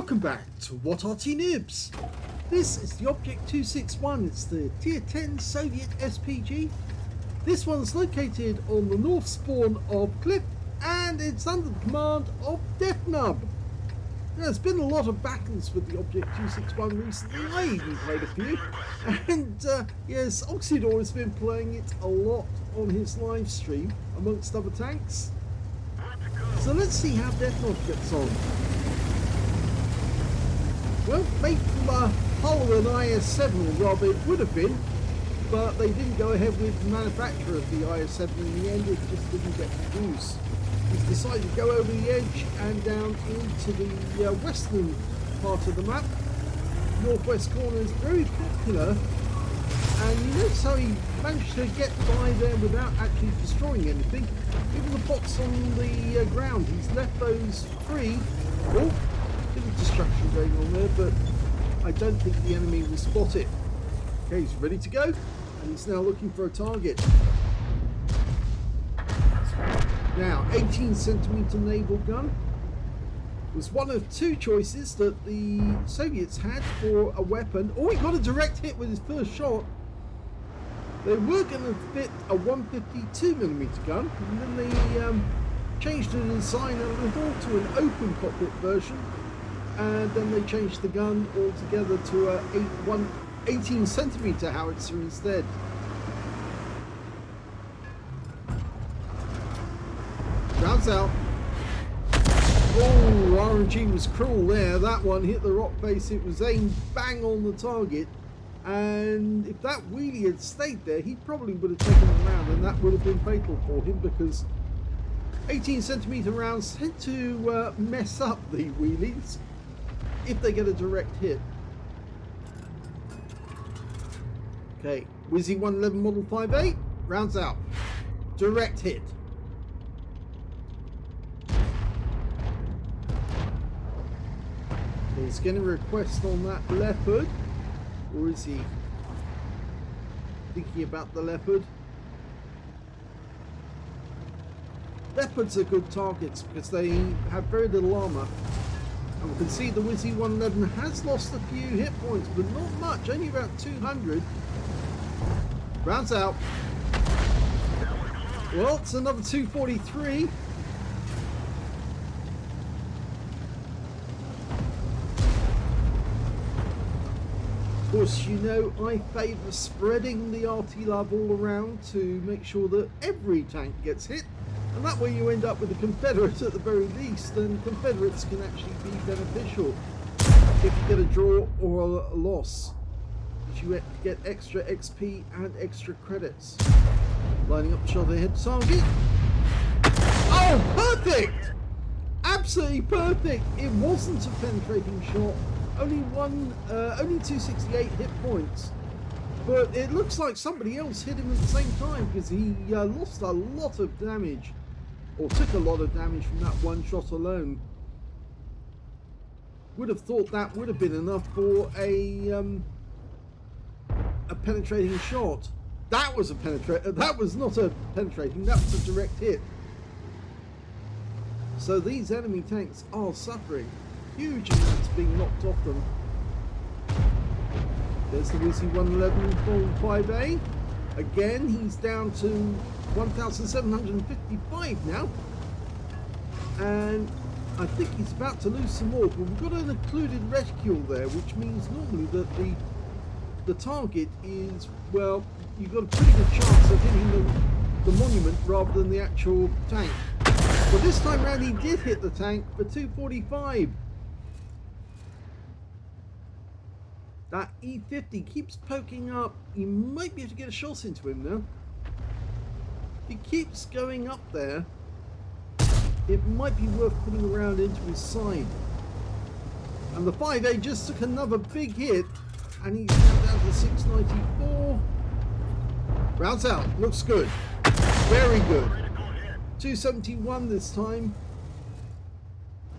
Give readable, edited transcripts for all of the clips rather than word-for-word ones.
Welcome back to What Arty Noobs. This is the Object 261. It's the Tier 10 Soviet SPG. This one's located on the north spawn of Cliff, and it's under the command of Deathnub. Now, there's been a lot of battles with the Object 261 recently. I even played a few, and yes, Oxydor has been playing it a lot on his live stream amongst other tanks. So let's see how Deathnub gets on. Well, made from Hull and IS-7, or rather it would have been, but they didn't go ahead with the manufacture of the IS-7 in the end. It just didn't get produced. He's decided to go over the edge and down into the western part of the map. Northwest corner is very popular, and you notice how he managed to get by there without actually destroying anything. Even the bots on the ground, he's left those free. Oh, bit of destruction going on there, but I don't think the enemy will spot it. Okay, he's ready to go, and he's now looking for a target. Now, 18cm naval gun was one of two choices that the Soviets had for a weapon. Oh, he got a direct hit with his first shot. They were going to fit a 152mm gun, and then they changed the design a little to an open cockpit version, and then they changed the gun altogether to a 18cm howitzer instead. Rounds out. Oh, RNG was cruel there. That one hit the rock face. It was aimed bang on the target. And if that wheelie had stayed there, he probably would have taken him around, and that would have been fatal for him, because 18cm rounds tend to mess up the wheelies if they get a direct hit. Okay, Wizzy 111 Model 5A, rounds out. Direct hit. So he's getting a request on that Leopard. Or is he thinking about the Leopard? Leopards are good targets because they have very little armour. And we can see the Wizzy 111 has lost a few hit points, but not much, only about 200. Rounds out. Well, it's another 243. Of course, you know I favour spreading the Arty love all around to make sure that every tank gets hit, and that way you end up with the Confederates at the very least, and Confederates can actually be beneficial if you get a draw or a loss, because you get extra XP and extra credits. Lining up the shot ahead target. Oh, perfect! Absolutely perfect! It wasn't a penetrating shot. Only 268 hit points, but it looks like somebody else hit him at the same time, because he lost a lot of damage, or took a lot of damage from that one shot alone. Would have thought that would have been enough for a penetrating shot. That was a that was not a penetrating. That was a direct hit. So these enemy tanks are suffering. Huge amounts being knocked off them. There's the Wizzy 111 5A. Again, he's down to 1,755 now. And I think he's about to lose some more, but we've got an included reticule there, which means normally that the target is, well, you've got a pretty good chance of hitting the monument rather than the actual tank. But this time round he did hit the tank for 245. That E50 keeps poking up. You might be able to get a shot into him now. He keeps going up there. It might be worth putting around into his side. And the 5A just took another big hit, and he's now down to 694. Rounds out. Looks good. Very good. 271 this time.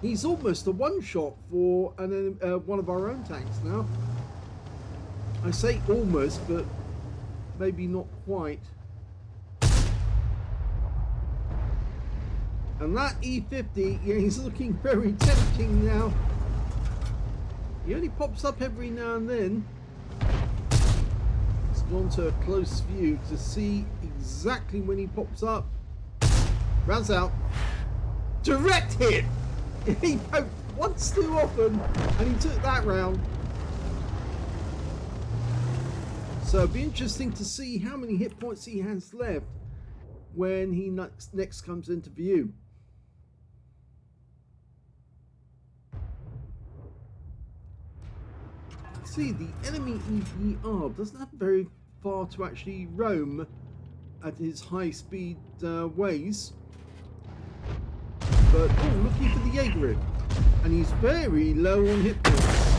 He's almost a one-shot for one of our own tanks now. I say almost, but maybe not quite. And that E50, yeah, he's looking very tempting now. He only pops up every now and then. Let's go on to a close view to see exactly when he pops up. Rounds out. Direct hit! He poked once too often and he took that round. So it'll be interesting to see how many hit points he has left when he next comes into view. See, the enemy EVR doesn't have very far to actually roam at his high speed ways. But, oh, looking for the Jaeger, and he's very low on hit points.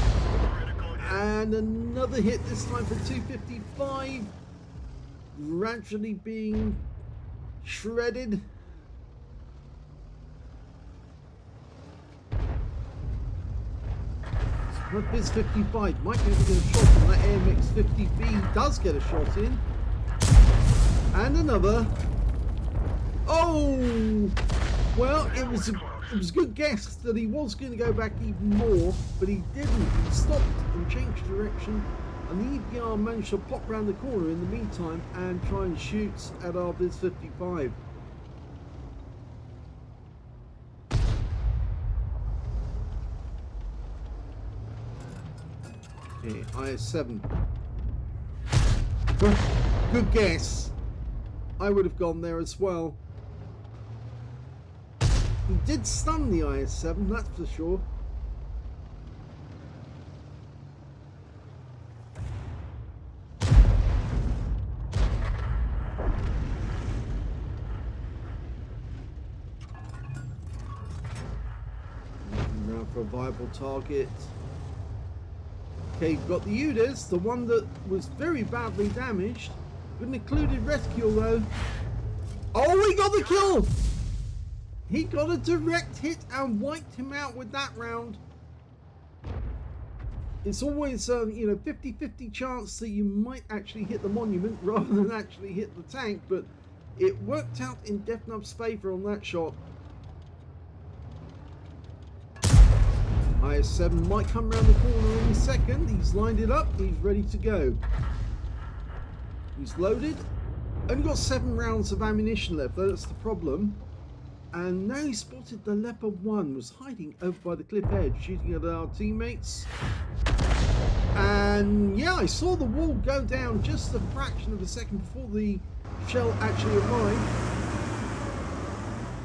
And another hit, this time for 255, gradually being shredded. That Biz 55 might be able to get a shot on that AMX 50B. Does get a shot in. And another. Oh! Well, it was a good guess that he was going to go back even more, but he didn't. He stopped and changed direction, and the EPR managed to pop round the corner in the meantime and try and shoot at our Biz 55. Okay, IS-7. Good guess. I would have gone there as well. He did stun the IS-7, that's for sure. Looking around for a viable target. Okay, got the UDIS, the one that was very badly damaged. Good included rescue though. Oh, he got the kill! He got a direct hit and wiped him out with that round. It's always, 50-50 chance that you might actually hit the monument rather than actually hit the tank, but it worked out in Deathnub's favour on that shot. IS-7 might come around the corner in a second. He's lined it up. He's ready to go. He's loaded. Only got 7 rounds of ammunition left, though that's the problem. And now he spotted the Leopard 1 was hiding over by the cliff edge, shooting at our teammates. And yeah, I saw the wall go down just a fraction of a second before the shell actually arrived.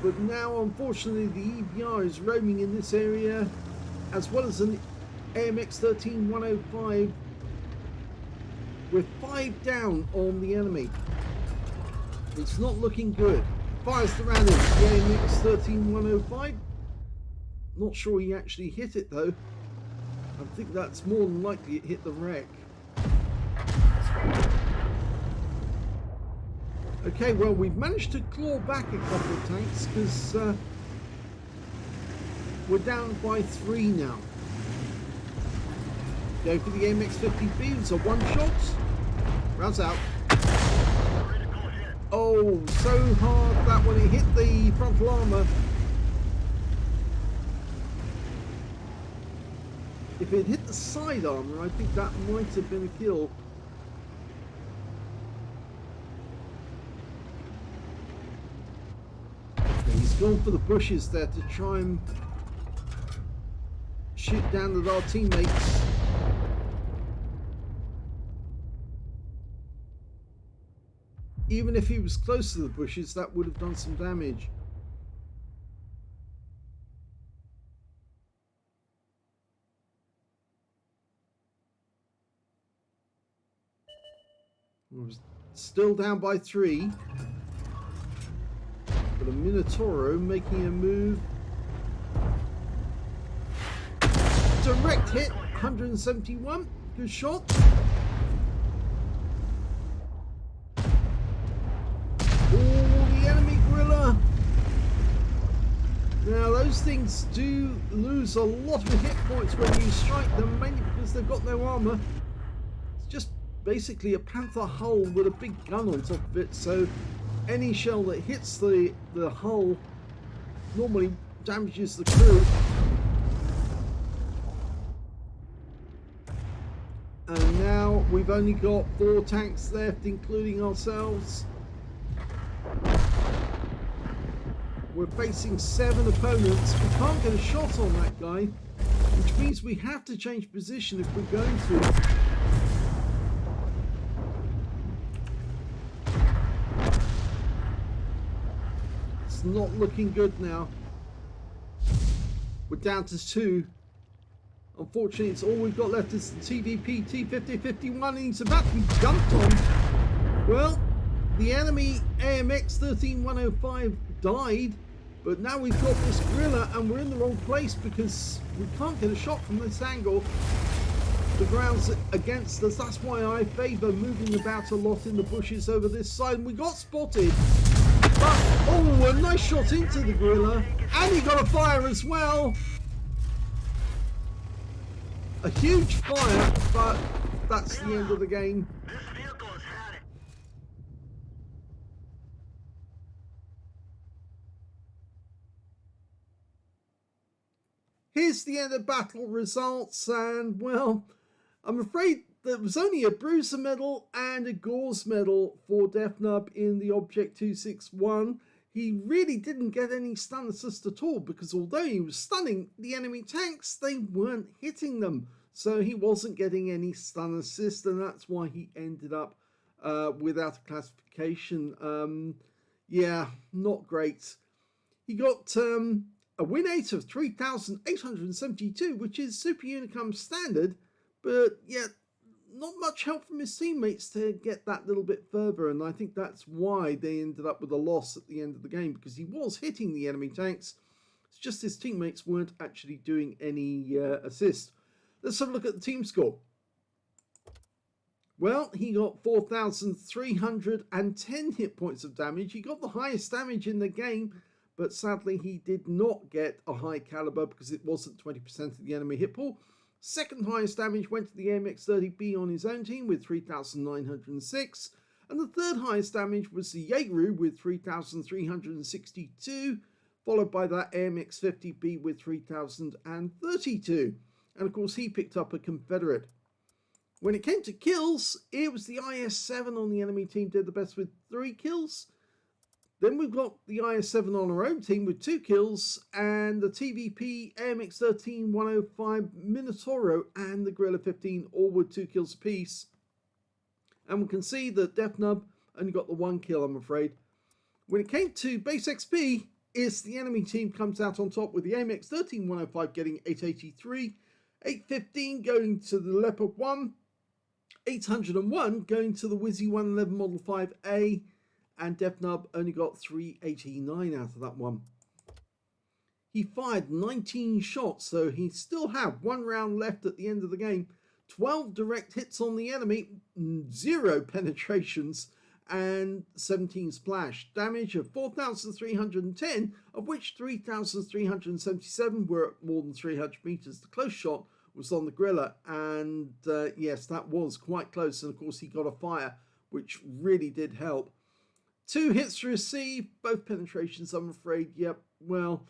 But now, unfortunately, the EBR is roaming in this area, as well as an AMX 13105, with 5 down on the enemy. It's not looking good. Fires the round in the AMX 13105. Not sure he actually hit it though. I think that's more than likely it hit the wreck. Okay, well, we've managed to claw back a couple of tanks because we're down by 3 now. Go for the AMX 50B. It's a one shot. Rounds out. Oh, so hard that one. It hit the frontal armour. If it hit the side armour, I think that might have been a kill. Okay, he's gone for the bushes there to try and shoot down at our teammates. Even if he was close to the bushes, that would have done some damage. We're still down by 3. But a Minotauro making a move. Direct hit, 171. Good shot. Now those things do lose a lot of hit points when you strike them, mainly because they've got no armour. It's just basically a Panther hull with a big gun on top of it, so any shell that hits the hull normally damages the crew. And now we've only got 4 tanks left, including ourselves. We're facing 7 opponents. We can't get a shot on that guy, which means we have to change position if we're going to. It's not looking good now. We're down to 2. Unfortunately, it's all we've got left is the TVP T5051, and he's about to be jumped on. Well, the enemy AMX 13105 died, but now we've got this gorilla and we're in the wrong place because we can't get a shot from this angle. The ground's against us. That's why I favour moving about a lot in the bushes over this side. And we got spotted. But, oh, a nice shot into the gorilla. And he got a fire as well. A huge fire, but that's the end of the game. Here's the end of battle results, and well, I'm afraid there was only a bruiser medal and a gauze medal for Deathnub in the Object 261. He really didn't get any stun assist at all, because although he was stunning the enemy tanks, they weren't hitting them. So he wasn't getting any stun assist, and that's why he ended up without a classification. Yeah, not great. He got a win rate of 3,872, which is Super Unicum standard, but yet not much help from his teammates to get that little bit further, and I think that's why they ended up with a loss at the end of the game, because he was hitting the enemy tanks. It's just his teammates weren't actually doing any assist. Let's have a look at the team score. Well, he got 4,310 hit points of damage. He got the highest damage in the game, but sadly he did not get a high caliber because it wasn't 20% of the enemy hit pool. Second highest damage went to the AMX-30B on his own team with 3,906. And the third highest damage was the Jaeger with 3,362, followed by that AMX-50B with 3,032. And of course he picked up a Confederate. When it came to kills, it was the IS-7 on the enemy team did the best with 3 kills. Then we've got the IS-7 on our own team with 2 kills, and the TVP AMX-13105 Minotauro and the Gorilla 15 all with 2 kills apiece. And we can see that Deathnub only got the 1 kill, I'm afraid. When it came to base XP, it's the enemy team comes out on top with the AMX-13105 getting 883, 815 going to the Leopard 1, 801 going to the Wizzy 111 Model 5A, and Deathnub only got 389 out of that one. He fired 19 shots, so he still had 1 round left at the end of the game. 12 direct hits on the enemy, 0 penetrations, and 17 splash. Damage of 4,310, of which 3,377 were at more than 300 meters. The close shot was on the gorilla, and yes, that was quite close. And of course, he got a fire, which really did help. 2 hits received, both penetrations, I'm afraid. Yep, well,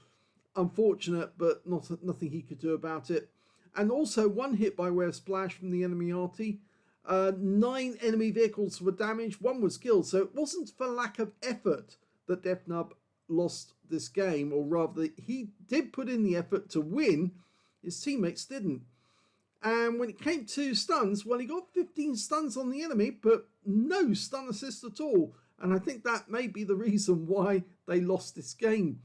unfortunate, but nothing he could do about it. And also 1 hit by way of splash from the enemy Arty. 9 enemy vehicles were damaged, 1 was killed. So it wasn't for lack of effort that Deathnub lost this game, or rather, he did put in the effort to win. His teammates didn't. And when it came to stuns, well, he got 15 stuns on the enemy, but no stun assist at all. And I think that may be the reason why they lost this game.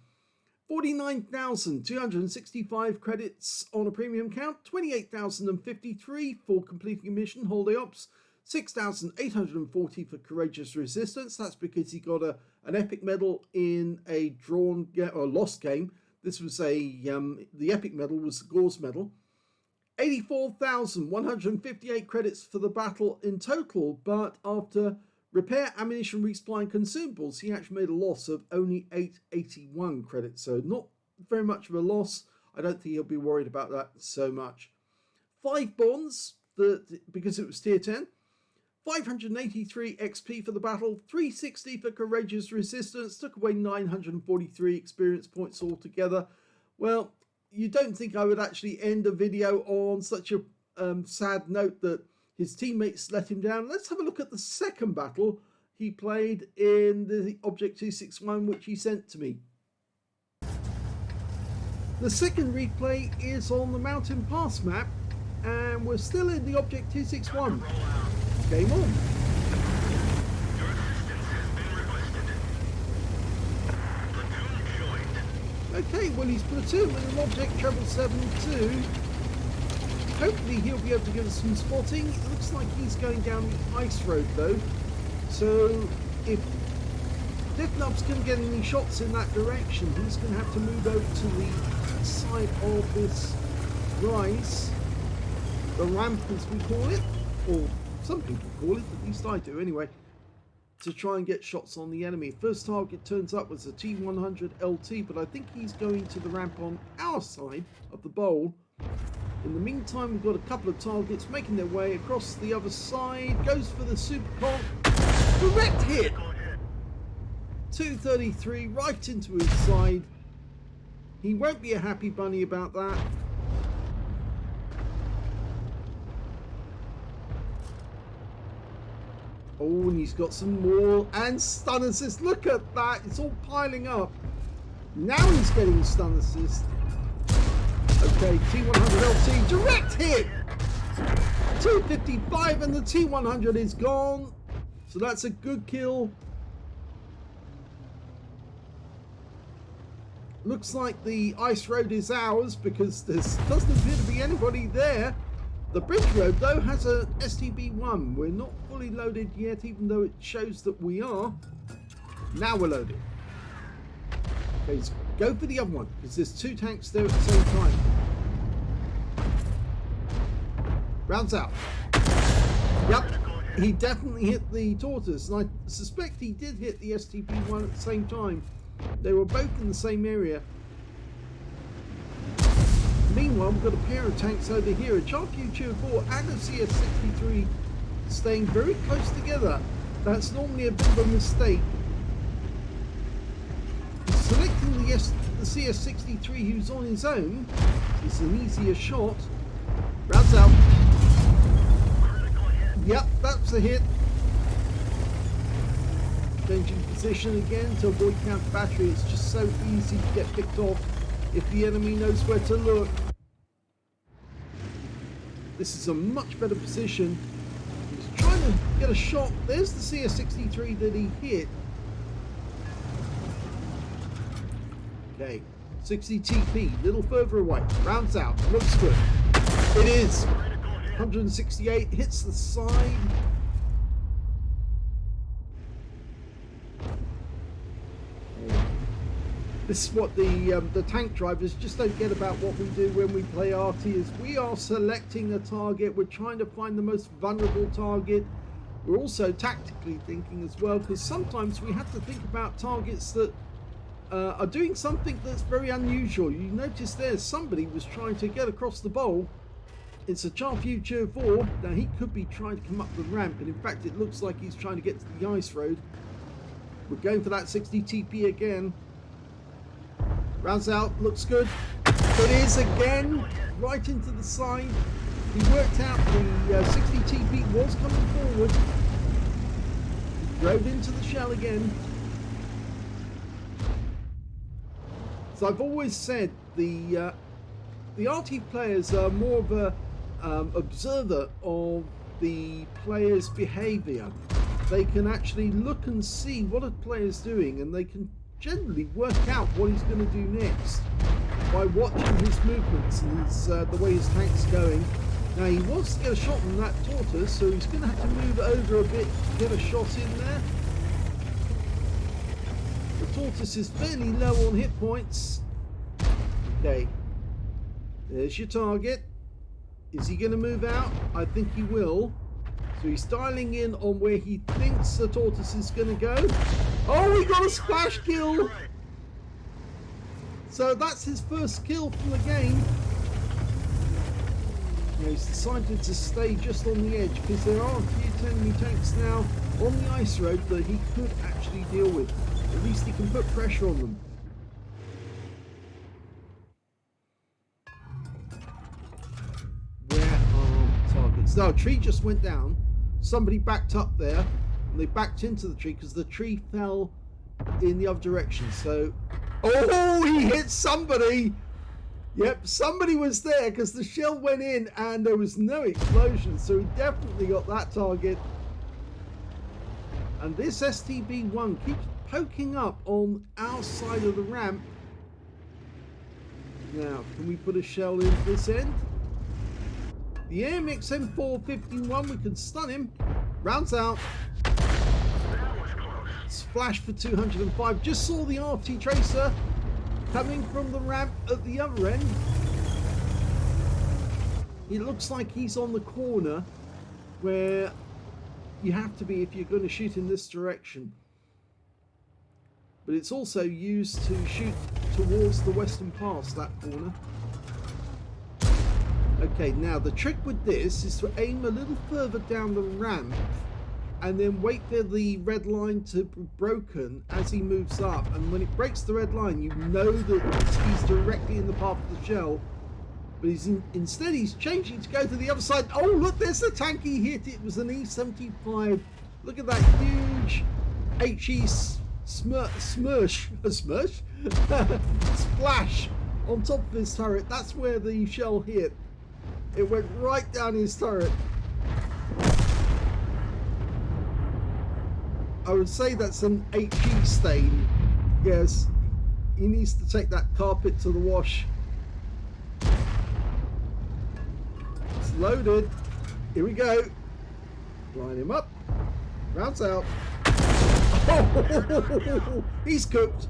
49,265 credits on a premium count, 28,053 for completing a mission, holiday ops, 6,840 for courageous resistance. That's because he got an epic medal in a drawn or lost game. This was the epic medal was the gauze medal. 84,158 credits for the battle in total, but after repair, ammunition, resupply and consumables, he actually made a loss of only 881 credits. So not very much of a loss. I don't think he'll be worried about that so much. 5 bonds, because it was tier 10. 583 XP for the battle. 360 for courageous resistance. Took away 943 experience points altogether. Well, you don't think I would actually end a video on such a sad note that his teammates let him down. Let's have a look at the second battle he played in the Object 261, which he sent to me. The second replay is on the Mountain Pass map, and we're still in the Object 261. Game on. Okay, well, he's platoon with an Object 777-2. Hopefully he'll be able to give us some spotting. It looks like he's going down the ice road though. So if Deathnub's going to get any shots in that direction, he's going to have to move over to the side of this rise. The ramp, as we call it, or some people call it, at least I do anyway, to try and get shots on the enemy. First target turns up was a T100 LT, but I think he's going to the ramp on our side of the bowl. In the meantime, we've got a couple of targets making their way across the other side. Goes for the super conk. Direct hit! 233 right into his side. He won't be a happy bunny about that. Oh, and he's got some more, and stun assist. Look at that, it's all piling up. Now he's getting stun assist. Okay, T100 LT, direct hit! 255, and the T100 is gone. So that's a good kill. Looks like the ice road is ours because there doesn't appear to be anybody there. The bridge road though has a STB1. We're not fully loaded yet, even though it shows that we are. Now we're loaded. Okay, let's go for the other one because there's two tanks there at the same time. Rounds out. Yep, he definitely hit the tortoise, and I suspect he did hit the STB1 at the same time. They were both in the same area. Meanwhile, we've got a pair of tanks over here, a Charview Tier 4 and a CS63 staying very close together. That's normally a bit of a mistake. He's selecting the CS63 who's on his own. It's an easier shot. Rounds out. Yep, that's a hit. Changing position again to avoid counter battery. It's just so easy to get picked off if the enemy knows where to look. This is a much better position. He's trying to get a shot. There's the CS63 that he hit. Okay, 60 TP, a little further away. Rounds out, looks good. It is. 168, hits the side. This is what the tank drivers just don't get about what we do when we play Arty, is we are selecting a target. We're trying to find the most vulnerable target. We're also tactically thinking as well, because sometimes we have to think about targets that are doing something that's very unusual. You notice there somebody was trying to get across the bowl. It's a Charview Tier 4. Now he could be trying to come up the ramp, and in fact it looks like he's trying to get to the ice road. We're going for that 60 TP again. Rounds out, looks good. It is again, right into the side. He worked out the 60 TP was coming forward. He drove into the shell again. So I've always said the Arty players are more of a observer of the player's behaviour. They can actually look and see what a player's doing, and they can generally work out what he's going to do next by watching his movements and his, the way his tank's going. Now he wants to get a shot on that tortoise, so he's going to have to move over a bit to get a shot in there. The tortoise is fairly low on hit points. Okay, there's your target. Is he going to move out? I think he will. So he's dialing in on where he thinks the tortoise is going to go. Oh, he got a splash kill! So that's his first kill from the game. Now he's decided to stay just on the edge because there are a few enemy tanks now on the ice road that he could actually deal with. At least he can put pressure on them. Where are the targets? targets. No, a tree just went down. Somebody backed up there, and they backed into the tree because the tree fell in the other direction. So, oh, he hit somebody. Yep, somebody was there because the shell went in and there was no explosion. So he definitely got that target. And this STB-1 keeps poking up on our side of the ramp. Now, can we put a shell in this end? The AMX M451, we can stun him. Rounds out. Splash for 205. Just saw the Arty tracer coming from the ramp at the other end. It looks like he's on the corner where you have to be if you're going to shoot in this direction. But it's also used to shoot towards the western pass, that corner. Okay, now the trick with this is to aim a little further down the ramp and then wait for the red line to be broken as he moves up. And when it breaks the red line, you know that he's directly in the path of the shell. But instead he's changing to go to the other side. Oh, look, there's the tank he hit. It was an E75. Look at that huge HE splash on top of his turret. That's where the shell hit. It went right down his turret. I would say that's an HE stain. Yes, he needs to take that carpet to the wash. It's loaded. Here we go. Line him up. Rounds out. Oh, he's cooked.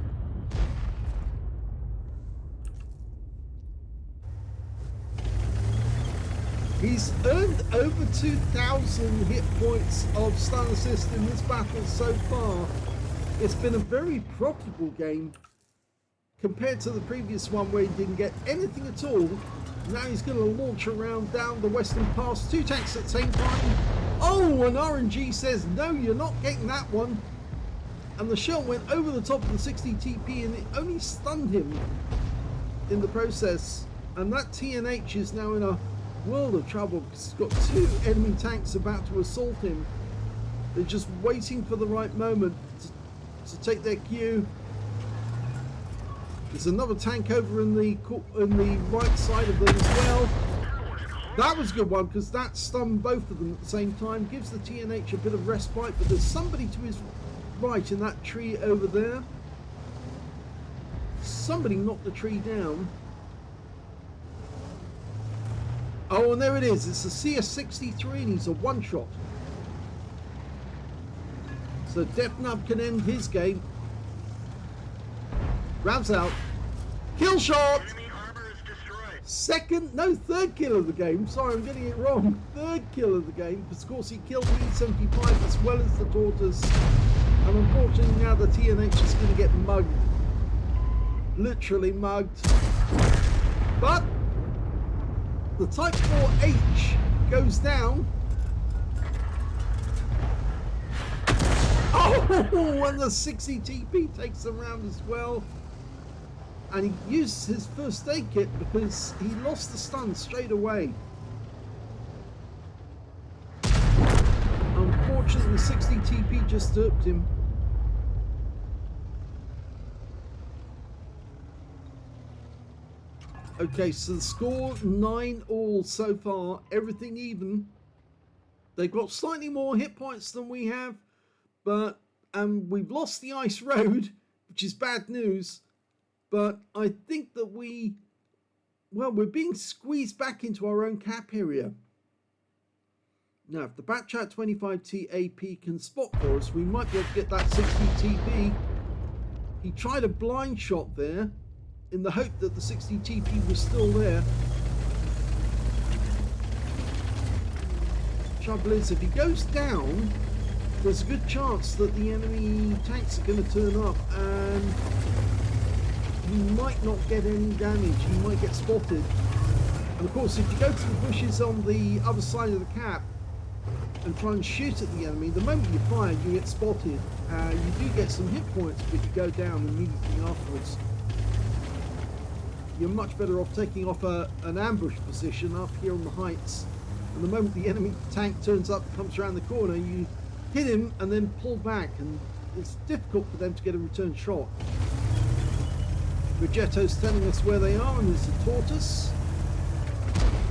He's earned over 2,000 hit points of stun assist in this battle so far. It's been a very profitable game compared to the previous one where he didn't get anything at all. Now he's going to launch around down the western pass. Two tanks at the same time. Oh, and RNG says, no, you're not getting that one. And the shell went over the top of the 60 TP and it only stunned him in the process. And that TNH is now in a world of trouble because he's got two enemy tanks about to assault him. They're just waiting for the right moment to take their cue. There's another tank over in the right side of them as well. That was a good one because that stunned both of them at the same time. Gives the TNH a bit of respite, but there's somebody to his right in that tree over there. Somebody knocked the tree down. Oh, and there it is. It's a CS63 and he's a one-shot. So Deathnub can end his game. Rounds out. Kill shot! Third kill of the game. Sorry, I'm getting it wrong. Third kill of the game. Because of course he killed the E75 as well as the Tortoise. And unfortunately now the TNH is going to get mugged. Literally mugged. But the Type 4H goes down. Oh, and the 60 TP takes them round as well. And he used his first aid kit because he lost the stun straight away. Unfortunately, 60 TP just derped him. Okay, so the score 9-all so far, everything even. They've got slightly more hit points than we have, but we've lost the ice road, which is bad news. But I think that we're being squeezed back into our own cap area. Now, if the Batchat 25T AP can spot for us, we might be able to get that 60 TP. He tried a blind shot there in the hope that the 60 TP was still there. Trouble is, if he goes down, there's a good chance that the enemy tanks are going to turn up and he might not get any damage. He might get spotted. And of course, if you go to the bushes on the other side of the cap and try and shoot at the enemy, the moment you fire, you get spotted. You do get some hit points, but you go down immediately afterwards. You're much better off taking off an ambush position up here on the heights And the moment the enemy tank turns up, comes around the corner, you hit him and then pull back, and it's difficult for them to get a return shot. Progetto's telling us where they are, and there's a tortoise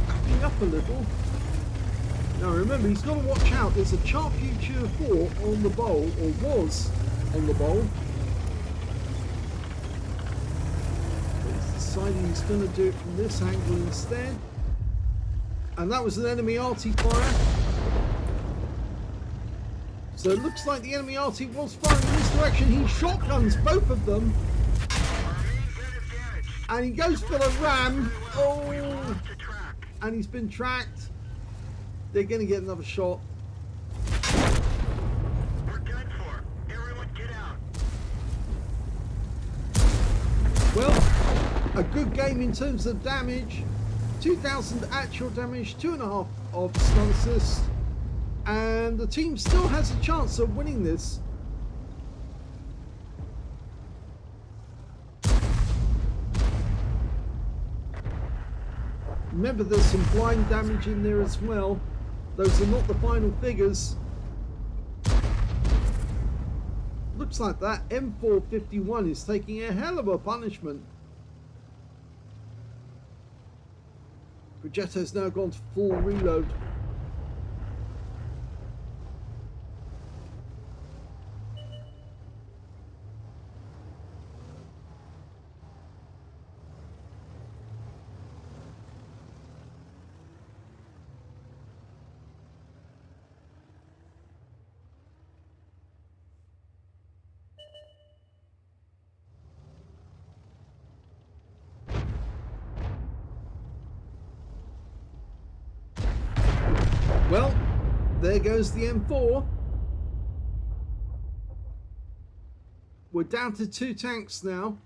backing up a little. Now remember, he's got to watch out. There's a Char Future 4 on the bowl, or was on the bowl. But he's deciding he's going to do it from this angle instead. And that was an enemy Arty fire. So it looks like the enemy Arty was firing in this direction. He shotguns both of them. And he goes for the ram. Oh! And he's been tracked. They're going to get another shot. We're done for. Everyone get out. Well, a good game in terms of damage. 2,000 actual damage, 2.5 of stun assist. And the team still has a chance of winning this. Remember, there's some blind damage in there as well. Those are not the final figures. Looks like that M451 is taking a hell of a punishment. Progetto's now gone to full reload. Well, there goes the M4. We're down to 2 tanks now.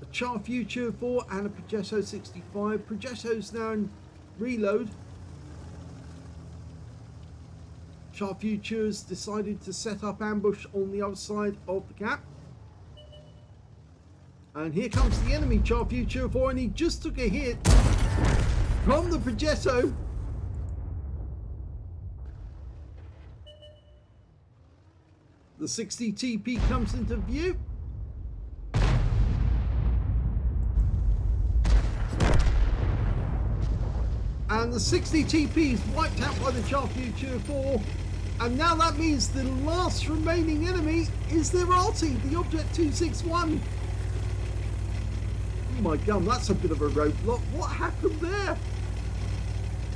A Char Future 4 and a Progetto 65. Progetto's now in reload. Char Future's decided to set up ambush on the other side of the gap. And here comes the enemy Char Future 4, and he just took a hit from the Progetto. The 60 TP comes into view. And the 60 TP is wiped out by the Char Future 4. And now that means the last remaining enemy is their Arty, the Object 261. Oh my god, that's a bit of a roadblock. What happened there?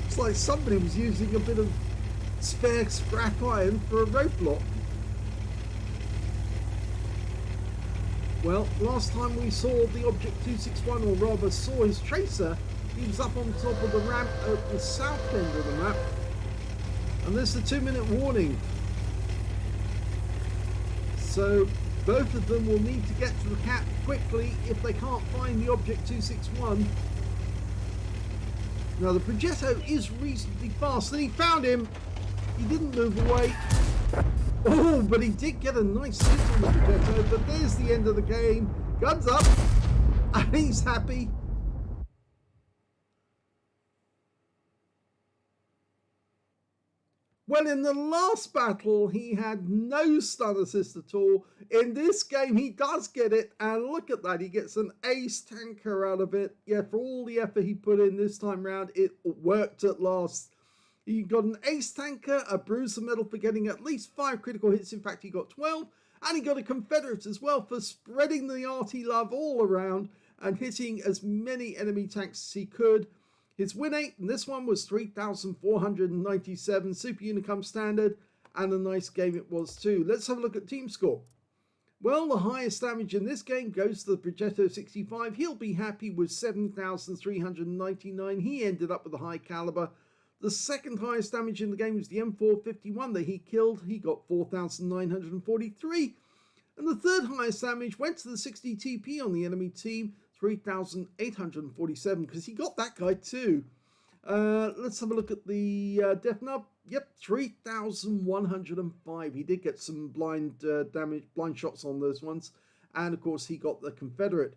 It's like somebody was using a bit of spare scrap iron for a roadblock. Well, last time we saw the Object 261, or rather saw his tracer, he was up on top of the ramp at the south end of the map. And there's the 2-minute warning. So both of them will need to get to the cap quickly if they can't find the Object 261. Now the Progetto is reasonably fast, and he found him. He didn't move away. Oh, but he did get a nice hit on the Progetto. But there's the end of the game. Guns up, and he's happy. Well, in the last battle, he had no stun assist at all. In this game, he does get it, and look at that. He gets an ace tanker out of it. Yeah, for all the effort he put in this time round, it worked at last. He got an ace tanker, a bruiser medal for getting at least 5 critical hits. In fact, he got 12, and he got a Confederate as well for spreading the Arty love all around and hitting as many enemy tanks as he could. His win rate in this one was 3,497 Super Unicum standard, and a nice game it was too. Let's have a look at team score. Well, the highest damage in this game goes to the Progetto 65. He'll be happy with 7,399. He ended up with a high caliber. The second highest damage in the game was the M451 that he killed. He got 4,943. And the third highest damage went to the 60 TP on the enemy team, 3,847, because he got that guy too. Let's have a look at the Deathnub. Yep, 3,105. He did get some blind damage, blind shots on those ones. And of course, he got the Confederate.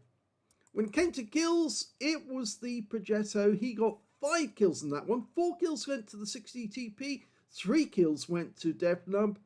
When it came to kills, it was the Progetto. He got 5 kills in that one. 4 kills went to the 60TP, 3 kills went to Deathnub.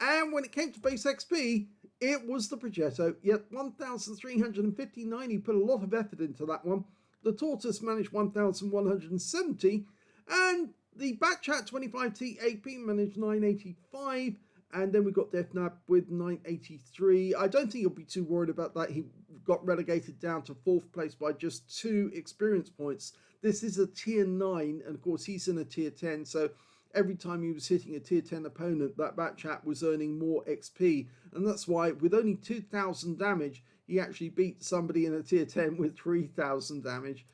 And when it came to base XP, it was the Progetto. Yet 1,359, he put a lot of effort into that one. The Tortoise managed 1,170. And the Batchat 25T AP managed 985. And then we got Deathnub with 983. I don't think you'll be too worried about that. He got relegated down to 4th place by just 2 experience points. This is a tier 9, and of course he's in a tier 10. So every time he was hitting a tier 10 opponent, that Batchat was earning more XP. And that's why with only 2,000 damage, he actually beat somebody in a tier 10 with 3,000 damage.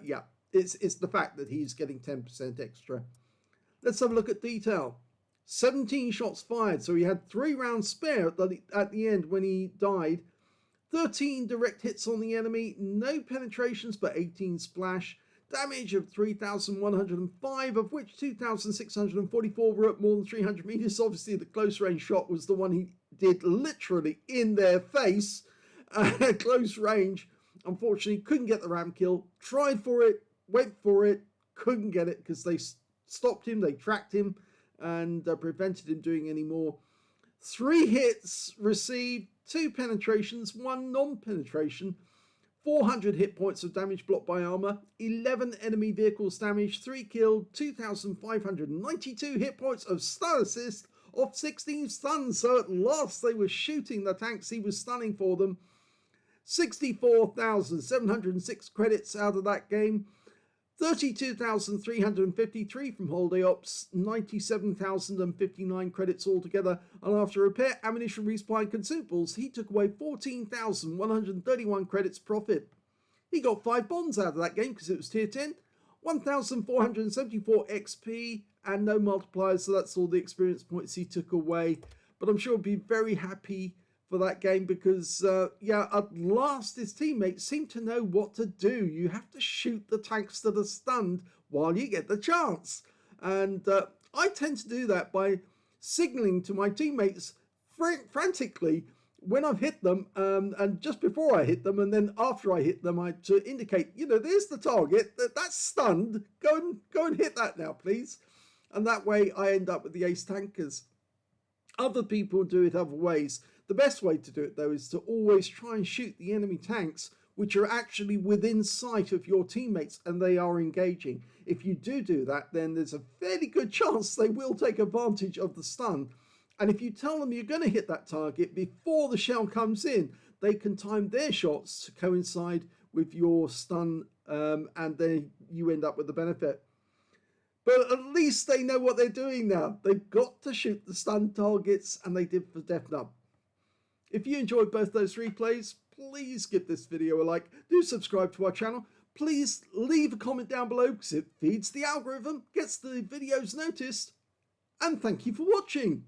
Yeah, it's the fact that he's getting 10% extra. Let's have a look at detail. 17 shots fired, so he had 3 rounds spare at the end when he died. 13 direct hits on the enemy, no penetrations but 18 splash. Damage of 3,105, of which 2,644 were at more than 300 meters. Obviously the close range shot was the one he did literally in their face. Close range, unfortunately couldn't get the ram kill. Tried for it, went for it, couldn't get it because they stopped him, they tracked him, and prevented him doing any more. 3 hits received, 2 penetrations, 1 non-penetration, 400 hit points of damage blocked by armor, 11 enemy vehicles damaged, 3 killed, 2,592 hit points of stun assist off 16 stuns. So at last they were shooting the tanks he was stunning for them. 64,706 credits out of that game. 32,353 from holiday ops, 97,059 credits altogether, and after repair, ammunition, resupply and consumables, he took away 14,131 credits profit. He got 5 bonds out of that game because it was tier 10, 1,474 XP and no multipliers, so that's all the experience points he took away. But I'm sure he'll be very happy for that game because, yeah, at last his teammates seem to know what to do. You have to shoot the tanks that are stunned while you get the chance. And I tend to do that by signaling to my teammates frantically when I've hit them, and just before I hit them, and then after I hit them, to indicate, you know, there's the target, that's stunned, go and hit that now, please. And that way I end up with the ace tankers. Other people do it other ways. The best way to do it, though, is to always try and shoot the enemy tanks which are actually within sight of your teammates and they are engaging. If you do that, then there's a fairly good chance they will take advantage of the stun. And if you tell them you're going to hit that target before the shell comes in, they can time their shots to coincide with your stun, and then you end up with the benefit. But at least they know what they're doing now. They've got to shoot the stun targets, and they did for Deathnub. If you enjoyed both those replays, please give this video a like. Do subscribe to our channel. Please leave a comment down below because it feeds the algorithm, gets the videos noticed. And thank you for watching.